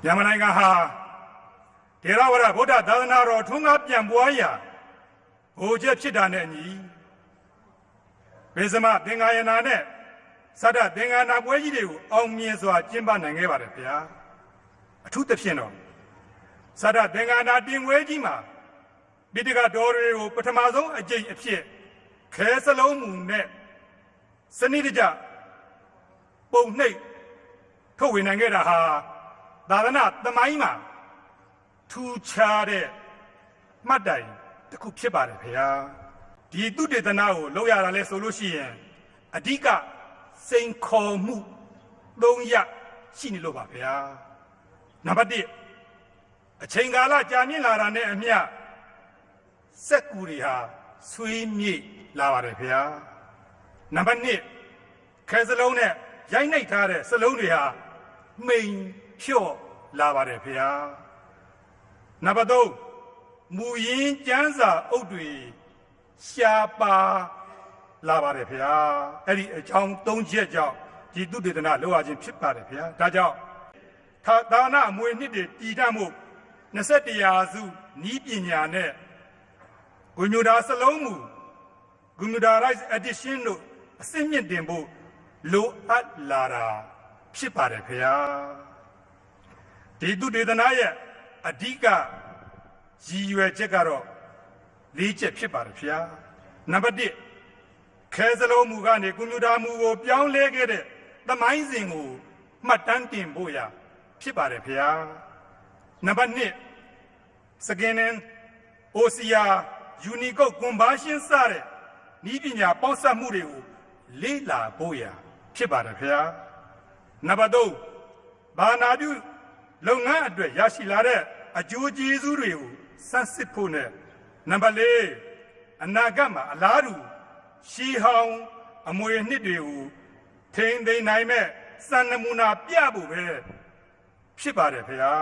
မြန်မာနိုင်ငံဟာထေရဝါဒဗုဒ္ဓသာသနာတော်ထွန်းကားပြန်ပွားရာဟိုချက်ဖြစ်တာနဲ့အညီဘေဇမသင်္ဃာယနာနဲ့စဒသင်္ဃာနာပွဲကြီးတွေကိုအောင်မြင်စွာကျင်းပနိုင်ခဲ့ပါတယ်ဗျာအထူးသဖြင့်တော့စဒသင်္ဃာနာတင်ပွဲကြီးမှာပိဋကတော်တွေကိုပထမဆုံးအကြိမ်အဖြစ်ခဲစလုံးမူနဲ့စနစ်တကျပုံနှိပ်ထုတ်ဝေနိုင်ခဲ့တာဟာသာသနာသမိုင်းမှာထူးခြားတဲ့မှတ်တိုင်တစ်ခုဖြစ်ပါတယ်ခင်ဗျာဒီသုတေသနကိုလုပ်ရတာလဲဆိုလို့ရှိရင်အဓိကစိန်ခေါ်မှု၃ရပ်ရှိနေလို့ပါဗျာနံပါတ်၁အချိန်ကာလကြာမြင့်လာတာနဲ့အမျှစက်ကူတွေဟာဆွေးမြေ့လာပါတယ်ဗျာနံပါတ်2ခဲစလုံးနဲ့ရိုက်နှိပ်ထားတဲ့စလုံးတွေဟာမှိန်ဖြော့လာပါတယ်ဗျာနံပါတ်3မူရင်းကျမ်းစာအုပ်တွေရှားပါလာပါတယ်ဗျာအဲ့ဒီအကြောင်း၃ချက်ကြောင့်ဒီသုတေသနလုပ်ရခြင်းဖြစ်ပါတယ်ဗျာဒါကြောင့်သာသနာအမွေနှစ်တွေတည်တတ်မှု21ရာစုဤပညာနဲ့ဂုဏ်ညူတာစလုံးမူဂုဏ်ညူတာ Rise Edition တို့အစစ်မြင့်တင်ဖို့လိုအပ်လာတာဖြစ်ပါတယ်ခင်ဗျာဒီသုတေသနရဲ့အဓိကရည်ရွယ်ချက်ကတော့၄ချက်ဖြစ်ပါတယ်ခင်ဗျာနံပါတ်1ခဲစလုံးမူကနေဂုဏ်ညူတာမူကိုပြောင်းလဲခဲ့တဲ့သမိုင်းစဉ်ကိုမှတ်တမ်းတင်ဖို့ရဖြစ်ပါတယ်ခင်ဗျာနံပါတ်2စကင်နန်အိုစီယာယူနီကုတ်ကွန်ဘာရှင်းစတဲ့ဤပညာပေါင်းစပ်မှုတွေကိုလေ့လာဖို့ရဖြစ်ပါတယ်ခင်ဗျာနံပါတ်3ဘာနာပြုလုပ်ငန်းအတွက်ရရှိလာတဲ့အကျိုးကျေးဇူးတွေကိုစမ်းစစ်ဖို့နဲ့နံပါတ်4အနာဂတ်မှာအလားတူရှီဟောင်းအမွေနှစ်တွေကိုထိန်းသိမ်းနိုင်မဲ့စံနမူနာပြဖို့ပဲဖြစ်ပါတယ်ခင်ဗျာ